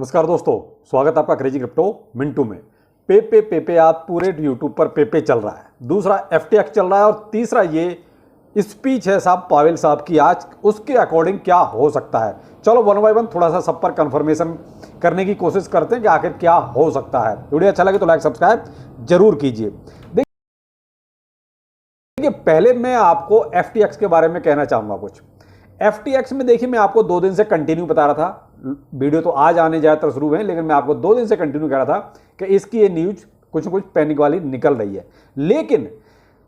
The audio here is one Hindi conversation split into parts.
नमस्कार दोस्तों, स्वागत आपका क्रेजी क्रिप्टो मिंटू में। पे आप पूरे यूट्यूब पर पे चल रहा है, दूसरा FTX चल रहा है और तीसरा ये स्पीच है साहब पावेल साहब की आज, उसके अकॉर्डिंग क्या हो सकता है। चलो वन बाय वन थोड़ा सा सब पर कंफर्मेशन करने की कोशिश करते हैं कि आखिर क्या हो सकता है। वीडियो अच्छा लगे तो लाइक सब्सक्राइब जरूर कीजिए। देखिए पहले मैं आपको FTX के बारे में कहना चाहूँगा कुछ। FTX में देखिए मैं आपको 2 दिन से कंटिन्यू बता रहा था, वीडियो तो आज आने ज़्यादातर शुरू हुए हैं, लेकिन मैं आपको 2 दिन से कंटिन्यू कह रहा था कि इसकी ये न्यूज कुछ न कुछ पैनिक वाली निकल रही है। लेकिन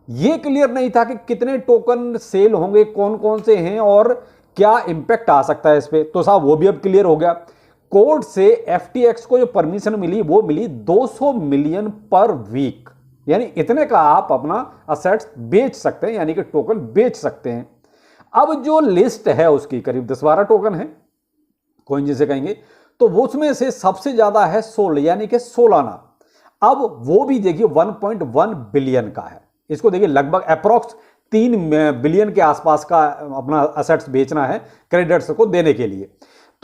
ये क्लियर नहीं था कि कितने टोकन सेल होंगे, कौन कौन से हैं और क्या इंपैक्ट आ सकता है इस पर। तो साहब वो भी अब क्लियर हो गया। कोर्ट से FTX को जो परमिशन मिली वो मिली 200 मिलियन पर वीक, यानी इतने का आप अपना असेट्स बेच सकते हैं, यानी कि टोकन बेच सकते हैं। अब जो लिस्ट है उसकी करीब 10-12 टोकन है, कॉइन जिसे कहेंगे, तो वो उसमें से सबसे ज्यादा है सोल यानी कि सोलाना। अब वो भी देखिए 1.1 बिलियन का है। इसको देखिए लगभग अप्रॉक्स 3 बिलियन के आसपास का अपना असेट्स बेचना है क्रेडिटर्स को देने के लिए।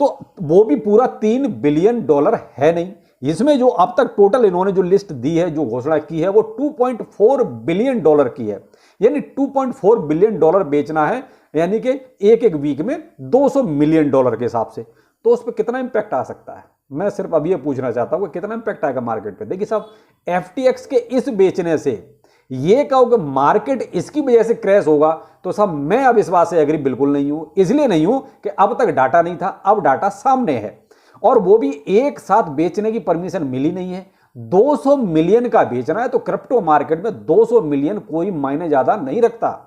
तो वो भी पूरा $3 बिलियन है नहीं। इसमें जो अब तक टोटल इन्होंने जो लिस्ट दी है, जो घोषणा की है, वो $2.4 बिलियन की है, यानी $2.4 बिलियन बेचना है, यानी कि एक वीक में $200 मिलियन के हिसाब से। तो उस पर कितना इंपैक्ट आ सकता है, मैं सिर्फ अब ये पूछना चाहता हूं कि कितना इंपैक्ट आएगा मार्केट पे। देखिए साहब FTX के इस बेचने से ये कहो कि मार्केट इसकी वजह से क्रैश होगा, तो साहब मैं अब इस बात से एग्री बिल्कुल नहीं हूं। इसलिए नहीं हूं कि अब तक डाटा नहीं था, अब डाटा सामने है और वो भी एक साथ बेचने की परमिशन मिली नहीं है। 200 मिलियन का बेचना है तो क्रिप्टो मार्केट में 200 मिलियन कोई मायने ज्यादा नहीं रखता।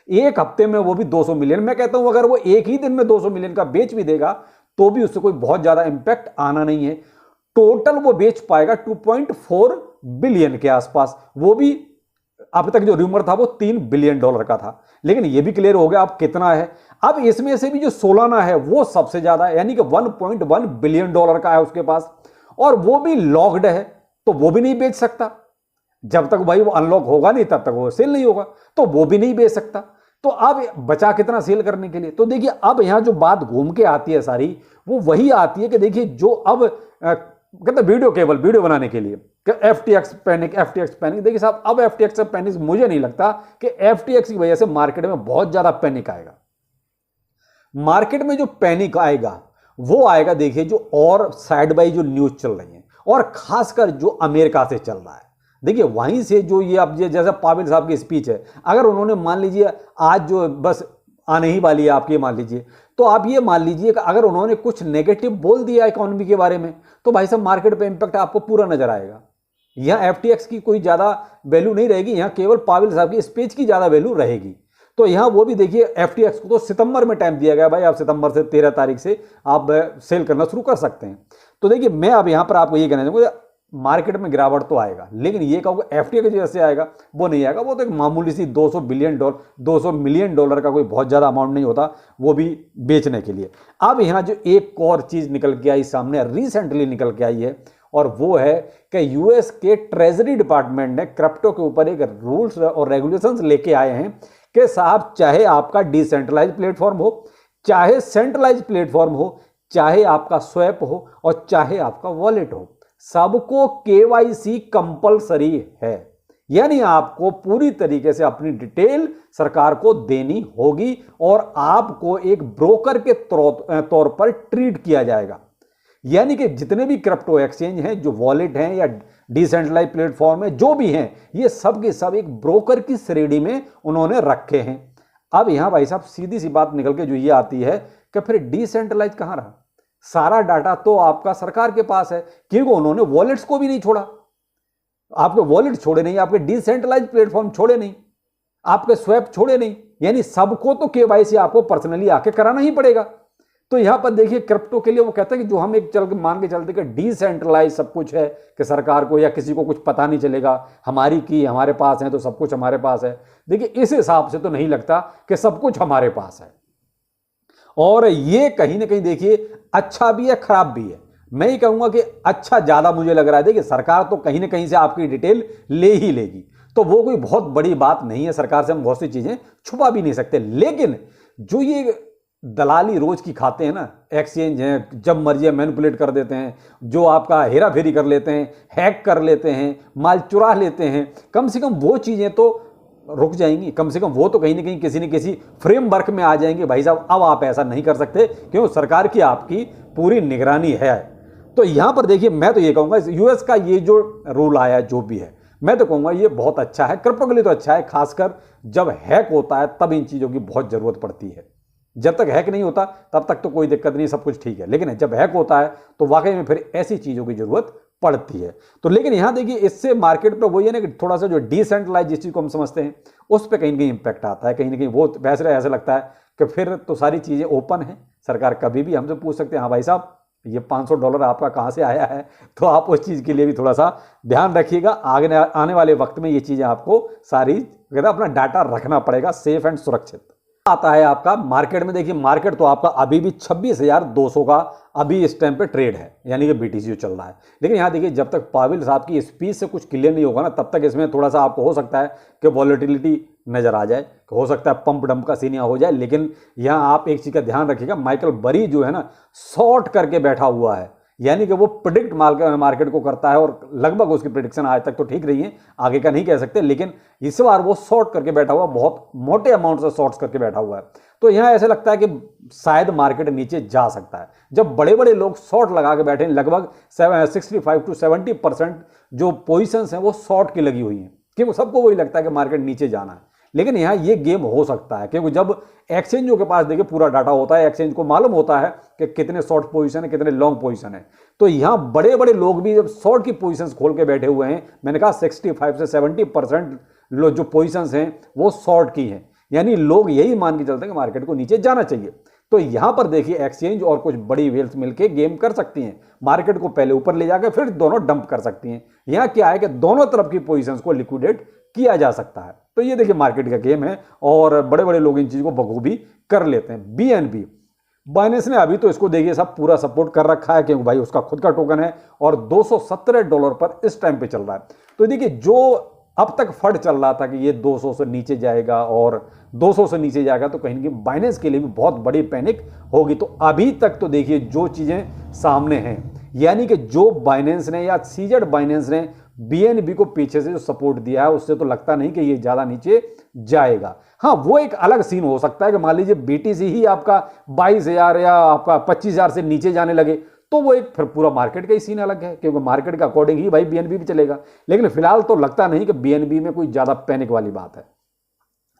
एक हफ्ते में वो भी 200 मिलियन, मैं कहता हूं अगर वो एक ही दिन में 200 मिलियन का बेच भी देगा तो भी उससे कोई बहुत ज्यादा इंपैक्ट आना नहीं है। टोटल वो बेच पाएगा 2.4 बिलियन के आसपास। वो भी अब तक जो रूमर था वो $3 बिलियन का था, लेकिन ये भी क्लियर हो गया अब कितना है। अब इसमें से भी जो सोलाना है वो सबसे ज्यादा है, यानी कि 1.1 बिलियन का है उसके पास, और वो भी लॉक्ड है, तो वो भी नहीं बेच सकता। जब तक भाई वो अनलॉक होगा नहीं तब तक वो सेल नहीं होगा, तो वो भी नहीं बेच सकता। तो अब बचा कितना सेल करने के लिए। तो देखिए अब यहां जो बात घूम के आती है सारी, वो वही आती है कि देखिए जो अब कहते वीडियो केवल वीडियो बनाने के लिए FTX पैनिक। देखिए साहब अब FTX पैनिक मुझे नहीं लगता कि FTX की वजह से मार्केट में बहुत ज्यादा पैनिक आएगा। मार्केट में जो पैनिक आएगा वो आएगा देखिए जो और साइड बाई जो न्यूज चल रही है, और खासकर जो अमेरिका से चल रहा है। देखिए वहीं से जो ये अब जैसा पावेल साहब की स्पीच है, अगर उन्होंने मान लीजिए आज जो बस आने ही वाली है आपकी, मान लीजिए, तो आप ये मान लीजिए कि अगर उन्होंने कुछ नेगेटिव बोल दिया इकोनॉमी के बारे में, तो भाई साहब मार्केट पे इंपैक्ट आपको पूरा नजर आएगा। यहां FTX की कोई ज्यादा वैल्यू नहीं रहेगी, यहां केवल पावेल साहब की स्पीच की ज्यादा वैल्यू रहेगी। तो यहां वो भी देखिए FTX को तो सितंबर में टाइम दिया गया, भाई आप सितंबर से 13 तारीख से आप सेल करना शुरू कर सकते हैं। तो देखिए मैं अब यहां पर आपको ये कहना चाहूंगा, मार्केट में गिरावट तो आएगा, लेकिन ये कहूँगा FTX की जैसे आएगा वो नहीं आएगा। वो तो एक मामूली सी $200 मिलियन का कोई बहुत ज़्यादा अमाउंट नहीं होता, वो भी बेचने के लिए। अब यहाँ जो एक और चीज़ निकल के आई सामने, रिसेंटली निकल के आई है, और वो है कि US के ट्रेजरी डिपार्टमेंट ने क्रिप्टो के ऊपर एक रूल्स और रेगुलेशंस लेके आए हैं कि साहब चाहे आपका डिसेंट्रलाइज प्लेटफॉर्म हो, चाहे सेंट्रलाइज प्लेटफॉर्म हो, चाहे आपका स्वैप हो और चाहे आपका वॉलेट हो, सबको KYC कंपलसरी है। यानी आपको पूरी तरीके से अपनी डिटेल सरकार को देनी होगी और आपको एक ब्रोकर के तौर पर ट्रीट किया जाएगा। यानी कि जितने भी क्रिप्टो एक्सचेंज हैं, जो वॉलेट हैं या डिसेंट्रलाइज प्लेटफॉर्म है, जो भी हैं, ये सब के सब एक ब्रोकर की श्रेणी में उन्होंने रखे हैं। अब यहां भाई साहब सीधी सी बात निकल के जो ये आती है कि फिर डिसेंट्रलाइज कहां रहा। सारा डाटा तो आपका सरकार के पास है, क्योंकि उन्होंने वॉलेट्स को भी नहीं छोड़ा। आपके वॉलेट छोड़े नहीं, आपके डिसेंट्रलाइज प्लेटफॉर्म छोड़े नहीं, आपके स्वैप छोड़े नहीं, यानी सबको तो KYC आपको पर्सनली आके कराना ही पड़ेगा। तो यहां पर देखिए क्रिप्टो के लिए वो कहते हैं कि जो हम एक चल के मान के चलते कि डिसेंट्रलाइज सब कुछ है, कि सरकार को या किसी को कुछ पता नहीं चलेगा, हमारी की हमारे पास है तो सब कुछ हमारे पास है। देखिए इस हिसाब से तो नहीं लगता कि सब कुछ हमारे पास है, और ये कहीं ना कहीं देखिए अच्छा भी है खराब भी है। मैं ही कहूंगा कि अच्छा ज्यादा मुझे लग रहा है। देखिए सरकार तो कहीं ना कहीं से आपकी डिटेल ले ही लेगी, तो वो कोई बहुत बड़ी बात नहीं है। सरकार से हम बहुत सी चीजें छुपा भी नहीं सकते, लेकिन जो ये दलाली रोज की खाते हैं ना, एक्सचेंज हैं, जब मर्जी मैनिपुलेट कर देते हैं, जो आपका हेरा फेरी कर लेते हैं, हैक कर लेते हैं, माल चुरा लेते हैं, कम से कम वो चीज़ें तो रुक जाएंगी, कम से कम वो तो कहीं ना कहीं किसी न किसी फ्रेमवर्क में आ जाएंगे। भाई साहब अब आप ऐसा नहीं कर सकते, क्यों? सरकार की आपकी पूरी निगरानी है। तो यहां पर देखिए, मैं तो ये कहूंगा यूएस का ये जो रूल आया जो भी है, मैं तो कहूंगा ये बहुत अच्छा है, क्रिप्टो के लिए तो अच्छा है। खासकर जब हैक होता है तब इन चीज़ों की बहुत ज़रूरत पड़ती है। जब तक हैक नहीं होता तब तक तो कोई दिक्कत नहीं, सब कुछ ठीक है, लेकिन जब हैक होता है तो वाकई में फिर ऐसी चीज़ों की ज़रूरत पड़ती है। तो लेकिन यहां देखिए, इससे मार्केट पे वही है ना कि थोड़ा सा जो डिसेंट्रलाइज जिस चीज़ को हम समझते हैं उस पर कहीं ना कहीं इंपैक्ट आता है, कहीं ना कहीं वो वैसे ऐसा लगता है कि फिर तो सारी चीज़ें ओपन है, सरकार कभी भी हमसे पूछ सकते हैं, हाँ भाई साहब ये $500 आपका कहाँ से आया है। तो आप उस चीज़ के लिए भी थोड़ा सा ध्यान रखिएगा। आगे आने वाले वक्त में ये चीज़ें आपको सारी अपना डाटा रखना पड़ेगा सेफ एंड सुरक्षित। आता है आपका मार्केट में, देखिए मार्केट तो आपका अभी भी 26,200 का अभी इस टाइम पे ट्रेड है, यानी कि बीटीसी जो चल रहा है। लेकिन यहाँ देखिए, जब तक पावेल साहब की स्पीच से कुछ क्लियर नहीं होगा ना, तब तक इसमें थोड़ा सा आपको हो सकता है कि वॉलेटिलिटी नजर आ जाए, हो सकता है पंप डंप का सीन यहाँ हो जाए। लेकिन यहाँ आप एक चीज़ का ध्यान रखिएगा, माइकल बरी जो है ना शॉर्ट करके बैठा हुआ है, यानी कि वो प्रिडिक्ट मार्केट को करता है और लगभग उसकी प्रिडिक्शन आज तक तो ठीक रही है, आगे का नहीं कह सकते, लेकिन इस बार वो शॉर्ट करके बैठा हुआ, बहुत मोटे अमाउंट से शॉर्ट्स करके बैठा हुआ है। तो यहाँ ऐसा लगता है कि शायद मार्केट नीचे जा सकता है। जब बड़े बड़े लोग शॉर्ट लगा के बैठे हैं, लगभग 65 to 70% जो पोजिशंस हैं वो शॉर्ट की लगी हुई हैं, क्योंकि सबको वही लगता है कि मार्केट नीचे जाना है। लेकिन यहाँ ये गेम हो सकता है, क्योंकि जब एक्सचेंजों के पास देखिए पूरा डाटा होता है, एक्सचेंज को मालूम होता है कि कितने शॉर्ट पोजीशन है, कितने लॉन्ग पोजीशन है। तो यहाँ बड़े बड़े लोग भी जब शॉर्ट की पोजीशंस खोल के बैठे हुए हैं, मैंने कहा 65 से 70% जो पोजीशंस हैं वो शॉर्ट की हैं, यानी लोग यही मान के चलते हैं कि मार्केट को नीचे जाना चाहिए। तो यहां पर देखिए एक्सचेंज और कुछ बड़ी वेल्स मिलकर गेम कर सकती हैं, मार्केट को पहले ऊपर ले जाकर फिर दोनों डंप कर सकती हैं। यहां क्या है कि दोनों तरफ की पोजीशंस को लिक्विडेट किया जा सकता है। तो ये देखिए मार्केट का गेम है और बड़े बड़े लोग इन चीज को बखूबी कर लेते हैं। बीएनबी बाइनेंस ने अभी तो इसको देखिए सब पूरा सपोर्ट कर रखा है, क्योंकि भाई उसका खुद का टोकन है और $217 पर इस टाइम पे चल रहा है। तो देखिए जो अब तक फट चल रहा था कि ये 200 से नीचे जाएगा और 200 से नीचे जाएगा, तो कहीं ना कहीं बाइनेंस के लिए भी बहुत बड़ी पैनिक होगी। तो अभी तक तो देखिए जो चीजें सामने हैं, यानी कि जो बाइनेंस ने या सीजेड बाइनेंस ने बीएनबी को पीछे से जो सपोर्ट दिया है, उससे तो लगता नहीं कि ये ज्यादा नीचे जाएगा। हाँ, वो एक अलग सीन हो सकता है कि मान लीजिए बीटीसी ही आपका 22,000 या आपका 25,000 से नीचे जाने लगे, तो वो एक फिर पूरा मार्केट का ही सीन अलग है, क्योंकि मार्केट के अकॉर्डिंग ही भाई बीएनबी भी चलेगा। लेकिन फिलहाल तो लगता नहीं कि बीएनबी में कोई ज्यादा पैनिक वाली बात है।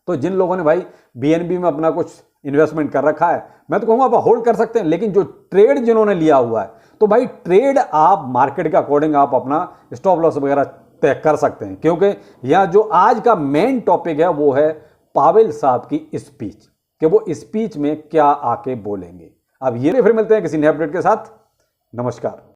तो जिन लोगों ने भाई बीएनबी में अपना कुछ इन्वेस्टमेंट कर रखा है, मैं तो कहूंगा आप होल्ड कर सकते हैं। लेकिन जो ट्रेड जिन्होंने लिया हुआ है, तो भाई ट्रेड आप मार्केट के अकॉर्डिंग आप अपना स्टॉप लॉस वगैरह तय कर सकते हैं, क्योंकि यह जो आज का मेन टॉपिक है वो है पावेल साहब की स्पीच, कि वो स्पीच में क्या आके बोलेंगे। अब ये फिर मिलते हैं किसी नए अपडेट के साथ। नमस्कार।